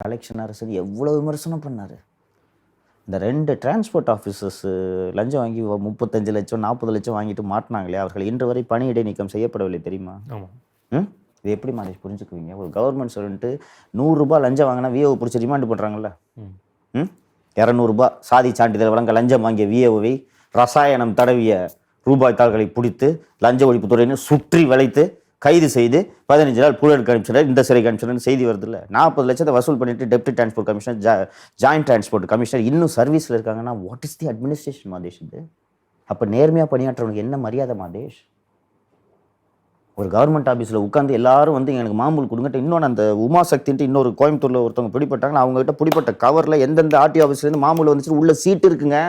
Collection அரசு எவ்வளோ விமர்சனம் பண்ணார். இந்த 2 டிரான்ஸ்போர்ட் ஆஃபீஸர்ஸ் லஞ்சம் வாங்கி 35 லட்சம் 40 லட்சம் வாங்கிட்டு மாட்டினாங்களே, அவர்கள் இன்று வரை பணி இடைநீக்கம் செய்யப்படவில்லை தெரியுமா? இது எப்படி மாதிரி புரிஞ்சுக்குவீங்க? ஒரு கவர்மெண்ட் சொல்லிட்டு ரூ. 100 லஞ்சம் வாங்கினா விஏஓ பிடிச்சி ரிமாண்ட் பண்ணுறாங்கல்ல. 200 சாதி சான்றிதழ் வழங்க லஞ்சம் வாங்கிய விஏஓவை ரசாயனம் தடவிய ரூபாய் தாள்களை பிடித்து லஞ்ச ஒழிப்புத்துறையினர் சுற்றி வளைத்து கைது செய்து 15 நாள் புழலுக்கு அனுப்பிச்சிடர், இந்த சிறைக்கு அனுப்பிச்சிடர்னு செய்தி வருது இல்லை. 40 லட்சத்தை வசூல் பண்ணிட்டு deputy transport commissioner joint transport commissioner இன்னும் சர்வீஸில் இருக்காங்கன்னா what is the administration Mathesh? இது அப்போ நேர்மையாக பணியாற்றவனுக்கு என்ன மரியாதை மாதேஷ்? ஒரு கவர்மெண்ட் ஆஃபீஸில் உட்காந்து எல்லாரும் வந்து எனக்கு மாமூல் கொடுங்கட்டு. இன்னொன்று அந்த உமா சக்தின்ட்டு இன்னொரு கோயம்புத்தூரில் ஒருத்தவங்க பிடிப்பட்டாங்கன்னா அவங்ககிட்ட பிடிப்பட்ட கவரில் எந்தெந்த ஆர்டிஓ ஆஃபீஸ்லேருந்து மாமூல் வந்துச்சு உள்ள சீட்டு இருக்குங்க.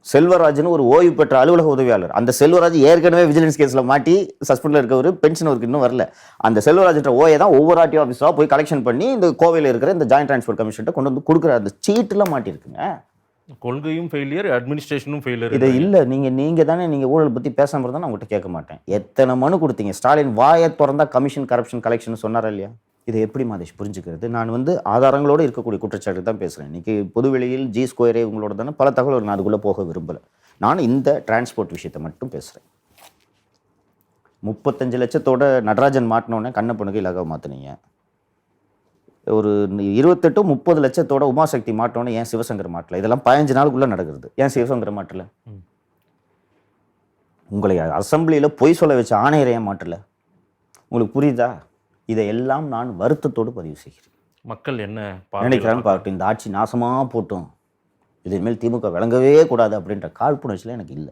செல்வராஜ்னு ஒரு ஓய்வு பெற்ற அலுவலக உதவியாளர். அந்த செல்வராஜ் ஏற்கனவே விஜிலன்ஸ் கேஸில் மாட்டி சஸ்பெண்டில் இருக்கவர், பென்ஷன் அவருக்கு இன்னும் வரல. அந்த செல்வராஜ்ன்ற ஓயை தான் ஒவ்வொரு ஆர்டிஓ ஆஃபீஸாக போய் கலெக்ஷன் பண்ணி இந்த கோவையில் இருக்கிற இந்த ஜாயின்ட் டிரான்ஸ்போர்ட் கமிஷன்ட்ட கொண்டு வந்து கொடுக்குற அந்த சீட்டுலாம் மாட்டியிருக்குங்க. கொள்கையும் ஃபெயிலியர், அட்மினிஸ்ட்ரேஷனும் ஃபெயிலியர். இது இல்லை நீங்கள் தானே நீங்கள் ஊழல் பற்றி பேசாமல் இருந்தால் நான் உங்கள்கிட்ட கேட்க மாட்டேன். எத்தனை மனு கொடுத்தீங்க? ஸ்டாலின் வாயை திறந்தா கமிஷன் கரப்ஷன் கலெக்ஷன் சொன்னாரா இல்லையா? இதை எப்படி மாதேஷ் புரிஞ்சுக்கிறது? நான் வந்து ஆதாரங்களோடு இருக்கக்கூடிய குற்றச்சாட்டு தான் பேசுகிறேன். இன்றைக்கி பொதுவெளியில் ஜி ஸ்கொயரே உங்களோட தானே பல தகவல், நான் அதுக்குள்ளே போக விரும்பலை. நான் இந்த டிரான்ஸ்போர்ட் விஷயத்தை மட்டும் பேசுகிறேன். 35 லட்சத்தோட நடராஜன் மாட்டினோடனே கண்ணப்பனுக்கு இலகாக மாற்றினீங்க. ஒரு 28-30 லட்சத்தோட உமாசக்தி மாட்டோன்னே ஏன் சிவசங்கர் மாட்டல? இதெல்லாம் 15 நாளுக்குள்ளே நடக்கிறது. ஏன் சிவசங்கர் மாட்டல? உங்களை அசம்பிளியில் பொய் சொல்ல வச்ச ஆணையரை ஏன் மாட்டல? உங்களுக்கு புரியுதா? இதையெல்லாம் நான் வருத்தத்தோடு பதிவு செய்கிறேன். மக்கள் என்ன நினைக்கிறான்னு பார்க்கட்டும். இந்த ஆட்சி நாசமாக போட்டும், இதன் மேல் திமுக விளங்கவே கூடாது அப்படின்ற காழ்ப்புணர்ச்சியில் எனக்கு இல்லை.